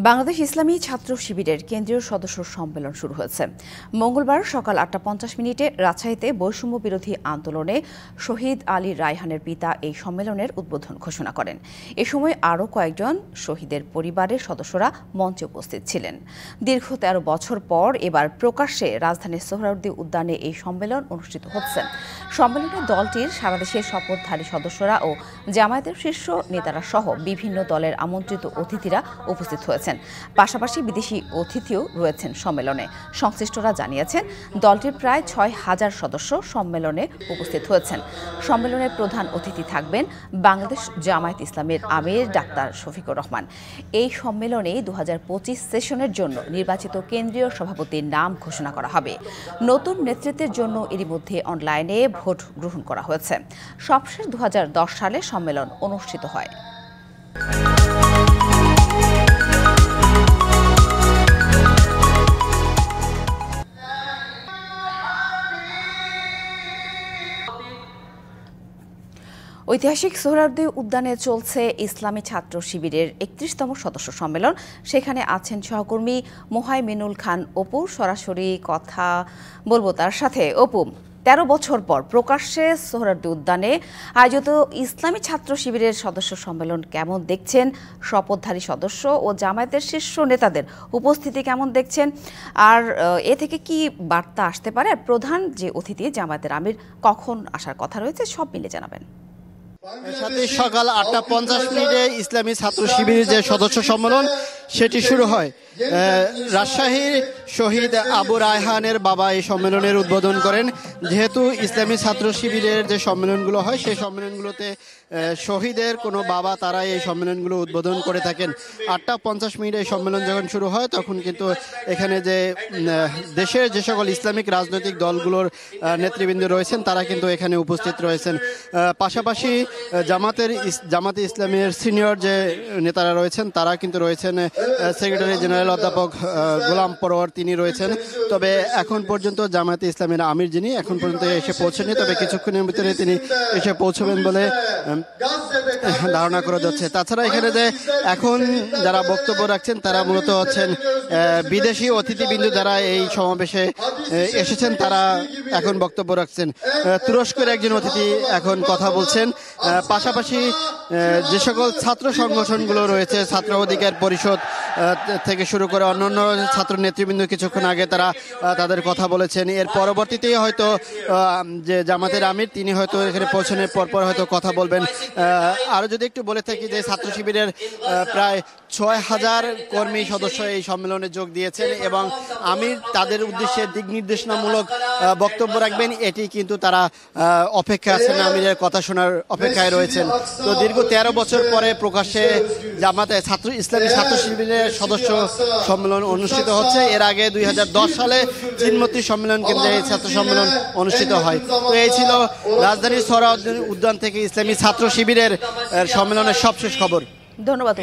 বাংলাদেশ ইসলামী ছাত্র শিবিরের কেন্দ্রীয় সদস্য সম্মেলন শুরু হয়েছে। মঙ্গলবার সকাল 8:50 রাজশাহীতে বৈষম্য বিরোধী আন্দোলনে শহীদ আলী রায়হানের পিতা এই সম্মেলনের উদ্বোধন ঘোষণা করেন। এ সময় আরও কয়েকজন শহীদের পরিবারের সদস্যরা মঞ্চে উপস্থিত ছিলেন। দীর্ঘ 13 বছর পর এবার প্রকাশ্যে রাজধানীর সোহরাওয়ার্দী উদ্যানে এই সম্মেলন অনুষ্ঠিত হচ্ছে। সম্মেলনে দলটির সারা দেশের শপথধারী সদস্যরা ও জামায়াতের শীর্ষ নেতারা সহ বিভিন্ন দলের আমন্ত্রিত অতিথিরা উপস্থিত হয়েছেন। পাশাপাশি বিদেশি অতিথিও রয়েছেন সম্মেলনে। সংশ্লিষ্টরা জানিয়েছেন দলটির প্রায় 6000 সদস্য সম্মেলনে উপস্থিত হয়েছেন। সম্মেলনের প্রধান অতিথি থাকবেন বাংলাদেশ জামায়াত ইসলামের আমির ডাক্তার শফিকুর রহমান। এই সম্মেলনে 2025 সেশনের জন্য নির্বাচিত কেন্দ্রীয় সভাপতির নাম ঘোষণা করা হবে। নতুন নেতৃত্বের জন্য এরই মধ্যে অনলাইনে ভোট গ্রহণ করা হয়েছে। সবশেষ 2010 সালে সম্মেলন অনুষ্ঠিত হয়। ঐতিহাসিক সোহরাওয়ার্দী উদ্যানে চলছে ইসলামী ছাত্র শিবিরের 31তম সদস্য সম্মেলন। সেখানে আছেন সহকর্মী মোহাইমিনুল খান অপু। সরাসরি কথা বলবো তার সাথে। অপু, 13 বছর পর প্রকাশ্যে সোহরাওয়ার্দী উদ্যানে আয়োজিত ইসলামী ছাত্র শিবিরের সদস্য সম্মেলন কেমন দেখছেন? শপথধারী সদস্য ও জামায়াতের শীর্ষ নেতাদের উপস্থিতি কেমন দেখছেন? আর এ থেকে কি বার্তা আসতে পারে? প্রধান যে অতিথি জামায়াতের আমির কখন আসার কথা রয়েছে, সব মিলে জানাবেন। সাথে সকাল 8:50 ইসলামী ছাত্র শিবিরের যে সদস্য সম্মেলন সেটি শুরু হয়। রাজশাহীর শহীদ আবু রায়হানের বাবা এই সম্মেলনের উদ্বোধন করেন। যেহেতু ইসলামী ছাত্র শিবিরের যে সম্মেলনগুলো হয় সেই সম্মেলনগুলোতে শহীদের কোনো বাবা তারা এই সম্মেলনগুলো উদ্বোধন করে থাকেন। 8:50 এই সম্মেলন যখন শুরু হয় তখন কিন্তু এখানে যে দেশের যে সকল ইসলামিক রাজনৈতিক দলগুলোর নেতৃবৃন্দ রয়েছেন তারা কিন্তু এখানে উপস্থিত রয়েছেন। পাশাপাশি জামাতে ইসলামের সিনিয়র যে নেতারা রয়েছেন তারা কিন্তু রয়েছেন। সেক্রেটারি জেনারেল অধ্যাপক গোলাম পরোয়ার তিনি রয়েছেন। তবে এখন পর্যন্ত জামায়াতে ইসলামের আমির যিনি এখন পর্যন্ত এসে পৌঁছেনি, তবে কিছুক্ষণের ভিতরে তিনি এসে পৌঁছবেন বলে ধারণা করা যাচ্ছে। তাছাড়া এখানে যে এখন যারা বক্তব্য রাখছেন তারা মূলত হচ্ছেন বিদেশি অতিথিবৃন্দ যারা এই সমাবেশে এসেছেন তারা এখন বক্তব্য রাখছেন। তুরস্কের একজন অতিথি এখন কথা বলছেন। পাশাপাশি যে সকল ছাত্র সংগঠনগুলো রয়েছে, ছাত্র অধিকার পরিষদ থেকে শুরু করে অন্যান্য ছাত্র নেতৃবৃন্দ কিছুক্ষণ আগে তারা তাদের কথা বলেছেন। এর পরবর্তীতেই হয়তো যে জামাতের আমির তিনি হয়তো এখানে পৌঁছানোর পরপর হয়তো কথা বলবেন। আরও যদি একটু বলে থাকি যে ছাত্র শিবিরের প্রায় 6000 কর্মী সদস্য এই সম্মেলনে যোগ দিয়েছেন এবং আমির তাদের উদ্দেশ্যে দিক নির্দেশনামূলক বক্তব্য রাখবেন এটি কিন্তু তারা অপেক্ষায় আছেন, আমিরের কথা শোনার অপেক্ষায় রয়েছেন। তো দীর্ঘ 13 বছর পরে প্রকাশ্যে জামাতে ইসলামী ছাত্র শিবিরের সদস্য সম্মেলন অনুষ্ঠিত হচ্ছে। এর আগে 2010 সালে চিনমতি সম্মেলন কেন্দ্রে এই ছাত্র সম্মেলন অনুষ্ঠিত হয়। তো এই ছিল রাজধানীর সোহরাওয়ার্দী উদ্যান থেকে ইসলামী ছাত্র শিবিরের সম্মেলনের সবশেষ খবর। ধন্যবাদ।